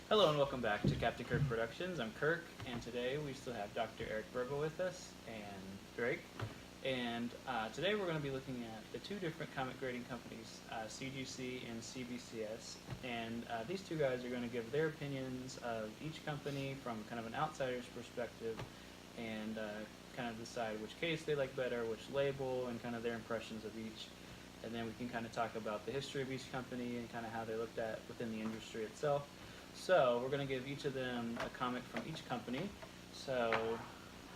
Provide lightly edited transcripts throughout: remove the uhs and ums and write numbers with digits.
Hello and welcome back to Captain Kirk Productions. I'm Kirk, and today we still have Dr. Eric Burba with us and Drake. And today we're going to be looking at the two different comic grading companies, CGC and CBCS. And these two guys are going to give their opinions of each company from kind of an outsider's perspective and kind of decide which case they like better, which label, and kind of their impressions of each. And then we can kind of talk about the history of each company and kind of how they're looked at within the industry itself. So we're going to give each of them a comic from each company. So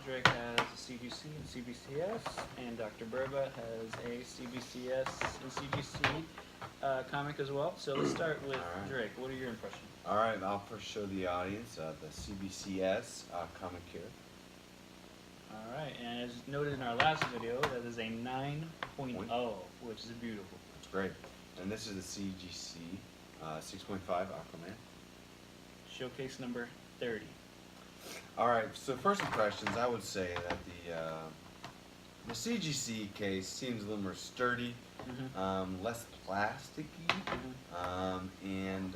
Drake has a CGC and CBCS, and Dr. Burba has a CBCS and CGC comic as well. So let's start with Drake. What are your impressions? All right, I'll first show the audience the CBCS comic here. All right, and as noted in our last video, that is a 9.0, which is beautiful. That's great. And this is the CGC 6.5 Aquaman. Showcase number 30. All right, so first impressions, I would say that the CGC case seems a little more sturdy, less plasticky, and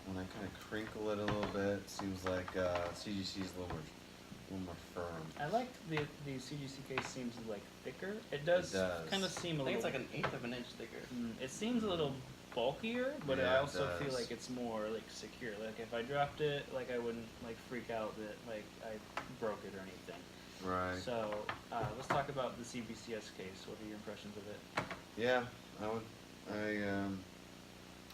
when I kind of crinkle it a little bit, it seems like CGC is a little more firm. I like the CGC case seems like thicker. It does kind of seem a little. I think it's like an eighth of an inch thicker. It seems a little bulkier, but Yeah, I also it feel does. like it's more like secure. Like if I dropped it, like I wouldn't like freak out that like I broke it or anything. Right. So let's talk about the CBCS case. What are your impressions of it? Yeah,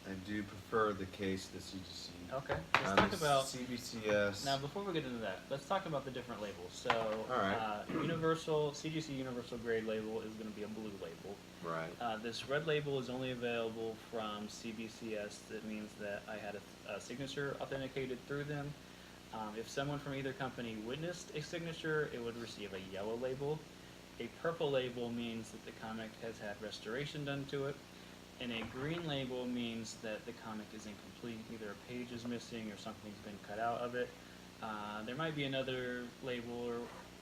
I do prefer the case the CGC. Okay, let's talk about CBCS. now. Before we get into that, let's talk about the different labels. So, All right. Universal CGC Universal Grade label is going to be a blue label. Right. This red label is only available from CBCS. That means that I had a signature authenticated through them. If someone from either company witnessed a signature, it would receive a yellow label. A purple label means that the comic has had restoration done to it. And a green label means that the comic is incomplete. Either a page is missing or something's been cut out of it. There might be another label or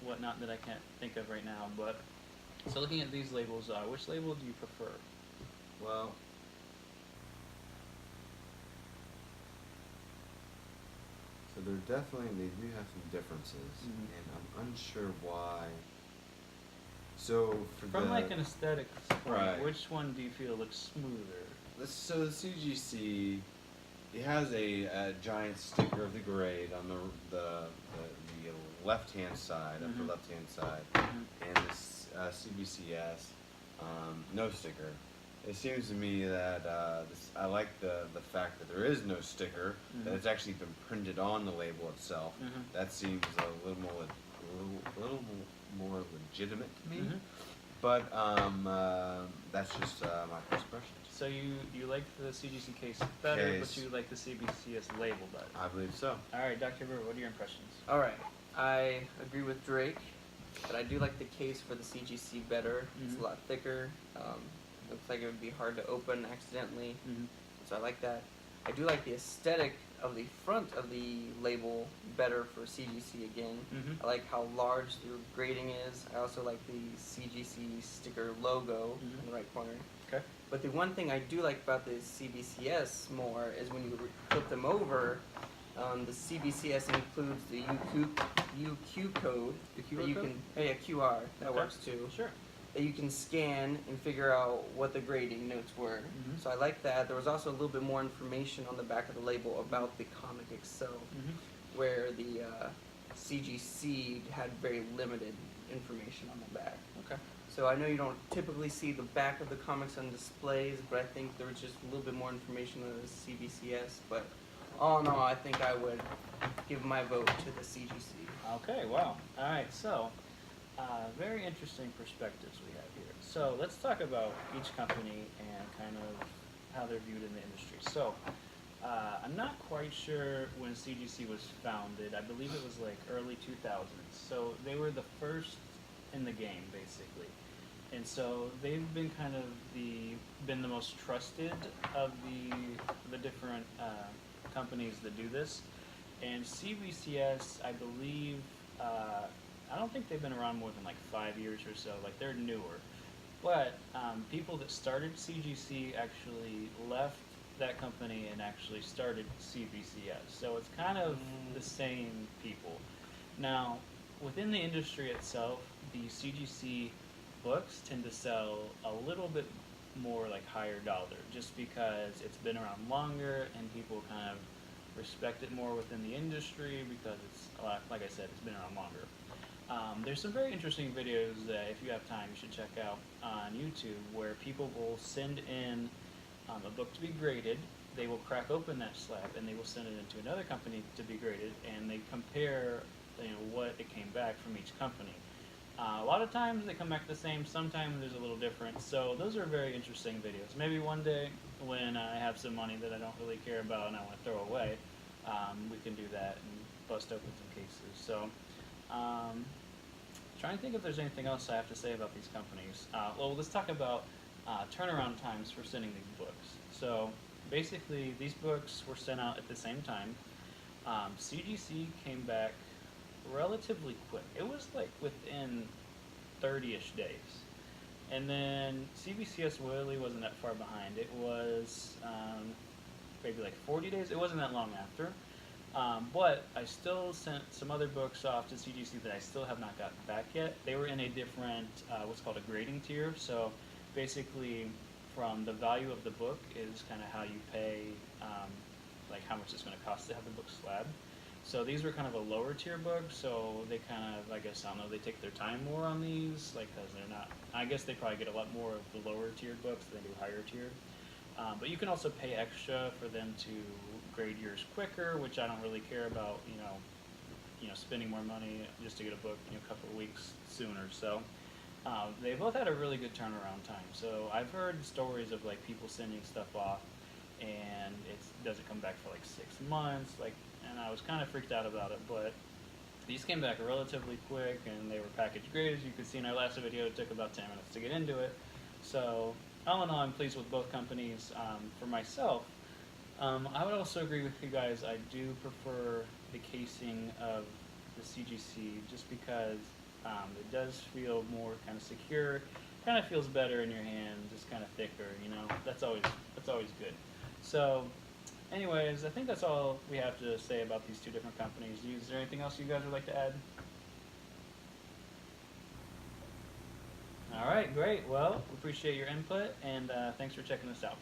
whatnot that I can't think of right now. But so looking at these labels, which label do you prefer? Well, so they do have some differences, and I'm unsure why. So From like an aesthetic point, Right. which one do you feel looks smoother? So the CGC, it has a giant sticker of the grade on the left-hand side, upper left-hand side, and this CBCS, no sticker. It seems to me that I like the fact that there is no sticker, that it's actually been printed on the label itself. That seems a little more legitimate to me. But that's just my first impression. So you like the CGC case better, but you like the CBCS label better. I believe so. All right, Dr. Brewer, what are your impressions? All right, I agree with Drake, but I do like the case for the CGC better. It's a lot thicker. Looks like it would be hard to open accidentally, so I like that. I do like the aesthetic of the front of the label better for CGC again. I like how large the grading is. I also like the CGC sticker logo in the right corner. Okay. But the one thing I do like about the CBCS more is when you flip them over, the CBCS includes the UQ code. The that QR you code? can, yeah, QR, that Okay. works too. Sure. That you can scan and figure out what the grading notes were. So I like that. There was also a little bit more information on the back of the label about the comic itself, where the CGC had very limited information on the back. Okay. So I know you don't typically see the back of the comics on displays, but I think there was just a little bit more information on the CBCS. But all in all, I think I would give my vote to the CGC. Okay, wow. All right, so very interesting perspectives we have here. So let's talk about each company and kind of how they're viewed in the industry. So I'm not quite sure when CGC was founded. I believe it was like early 2000s. So they were the first in the game, basically. And so they've been kind of been the most trusted of the different companies that do this. And CBCS, I believe, I don't think they've been around more than like 5 years or so. Like they're newer. But people that started CGC actually left that company and actually started CBCS. So it's kind of the same people. Now, within the industry itself, the CGC books tend to sell a little bit more like higher dollar, just because it's been around longer and people kind of respect it more within the industry because it's a lot, like I said, it's been around longer. There's some very interesting videos that if you have time you should check out on YouTube where people will send in a book to be graded. They will crack open that slab and they will send it into another company to be graded, and they compare what it came back from each company. A lot of times they come back the same, sometimes there's a little difference. So those are very interesting videos. Maybe one day when I have some money that I don't really care about and I want to throw away, we can do that and bust open some cases. So trying to think if there's anything else I have to say about these companies. Well, let's talk about turnaround times for sending these books. So basically these books were sent out at the same time. CGC came back relatively quick. It was like within 30-ish days. And then CBCS really wasn't that far behind. It was maybe like 40 days. It wasn't that long after. But I still sent some other books off to CGC that I still have not gotten back yet. They were in a different, what's called a grading tier. So basically from the value of the book is kind of how you pay, like how much it's going to cost to have the book slabbed. So these were kind of a lower tier book, so they kind of, I guess, I don't know, they take their time more on these, like, because they're not, I guess they probably get a lot more of the lower tiered books than they do higher tiered. But you can also pay extra for them to grade yours quicker, which I don't really care about, spending more money just to get a book, a couple of weeks sooner. So they both had a really good turnaround time. So I've heard stories of like people sending stuff off and it doesn't come back for like 6 months, and I was kind of freaked out about it, but these came back relatively quick and they were package graded. As you could see in our last video, it took about 10 minutes to get into it. So all in all, I'm pleased with both companies. For myself, I would also agree with you guys. I do prefer the casing of the CGC just because it does feel more kind of secure, kind of feels better in your hand, just kind of thicker, that's always good. So anyways, I think that's all we have to say about these two different companies. Is there anything else you guys would like to add? All right, great. Well, we appreciate your input, and thanks for checking us out.